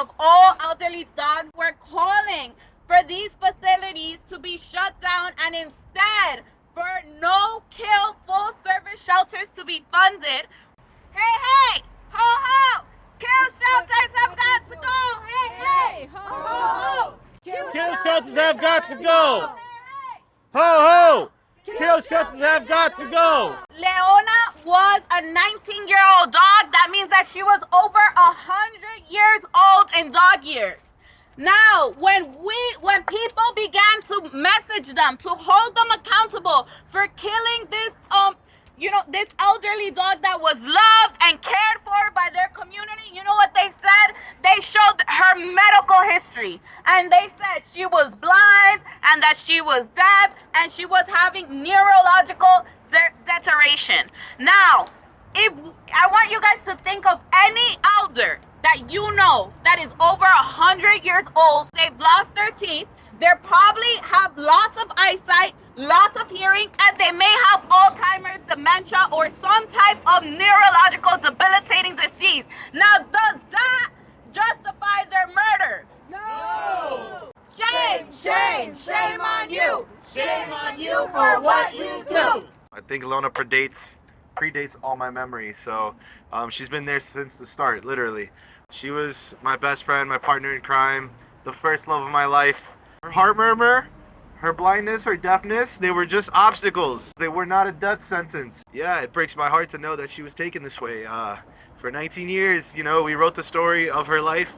of all elderly dogs. We're calling for these facilities to be shut down and instead for no-kill full-service shelters to be funded. Hey, ho, ho! Kill shelters have got to go! Hey, ho, ho! Kill shelters have got to go! Ho, ho! Kill shelters have got to go! Leona was a 19-year-old dog. That means that she was over 100 years old in dog years. Now, when people began to message them, to hold them accountable for killing this, this elderly dog that was loved and cared for by their community, you know what they said? They showed her medical history, and they said she was blind and that she was deaf and she was having neurological deterioration. Now, if I want you guys to think of any elder that you know that is over 100 years old, they've lost their teeth, they probably have lots of eyesight, loss of hearing, and they may have Alzheimer's, dementia, or some type of neurological debilitating disease. Now, does that justify their murder? No! Shame, shame, shame on you! Shame on you for what you do! I think Leona predates all my memories, so she's been there since the start, literally. She was my best friend, my partner in crime, the first love of my life. Her heart murmur, her blindness, her deafness, they were just obstacles. They were not a death sentence. Yeah, it breaks my heart to know that she was taken this way. For 19 years, we wrote the story of her life,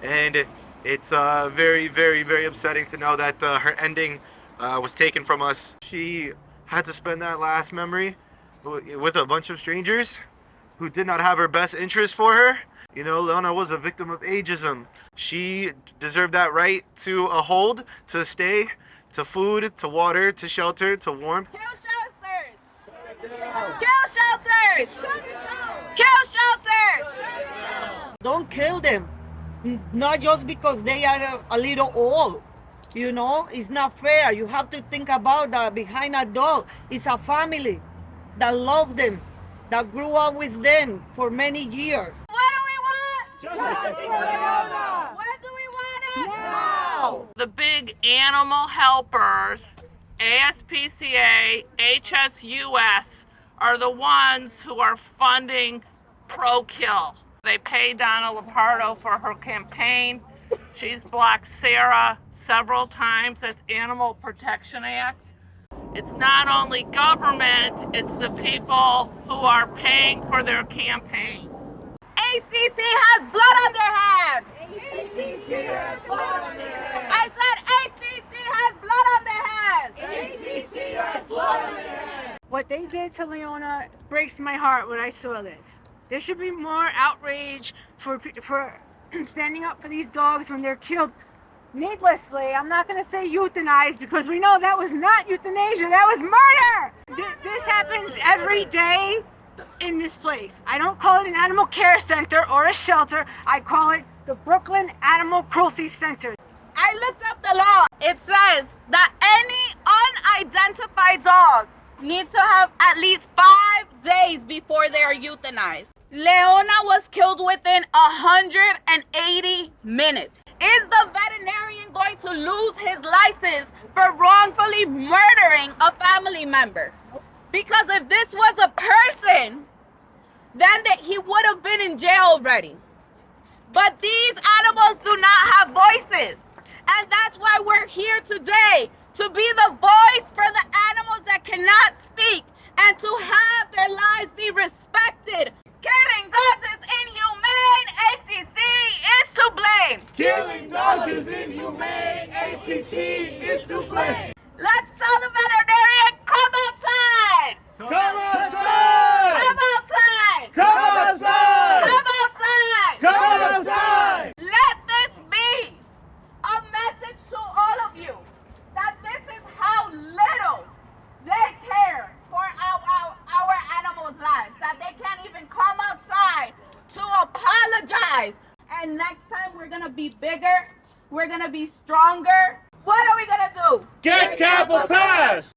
and it's very, very, very upsetting to know that her ending was taken from us. She had to spend that last memory with a bunch of strangers who did not have her best interest for her. Leona was a victim of ageism. She deserved that right to a hold, to stay, to food, to water, to shelter, to warmth. Kill shelters! Kill shelters! Kill shelters! Don't kill them. Not just because they are a little old. It's not fair. You have to think about that behind a dog is a family that loves them, that grew up with them for many years. What do we want? Justice for Leona! When do we want it? Now! The big animal helpers, ASPCA, HSUS, are the ones who are funding pro-kill. They pay Donna Lepardo for her campaign. She's blocked Sarah several times. That's Animal Protection Act. It's not only government, it's the people who are paying for their campaigns. ACC has blood on their hands! ACC has blood on their hands! I said ACC has blood on their hands! ACC has blood on their hands! What they did to Leona breaks my heart when I saw this. There should be more outrage for standing up for these dogs when they're killed needlessly. I'm not going to say euthanized because we know that was not euthanasia, that was murder! This happens every day in this place. I don't call it an animal care center or a shelter. I call it the Brooklyn Animal Cruelty Center. I looked up the law. It says that any unidentified dog needs to have at least 5 days before they are euthanized. Leona was killed within 180 minutes. Is the veterinarian going to lose his license for wrongfully murdering a family member? Because if this was a person, then he would have been in jail already. But these animals do not have voices. And that's why we're here today, to be the voice for the animals that cannot speak and to have their lives be respected. Killing dogs is inhumane. ACC is to blame. Killing dogs is inhumane. ACC is to blame. Let's tell the veterinarian, come outside. Come outside. Come outside. Come outside. Come outside. Come outside. Let this be a message to all of you that this is how little they care for our animals' lives, that they can't even come outside to apologize. And next time we're gonna be bigger, we're gonna be stronger. What are we gonna do? Get CAPA passed.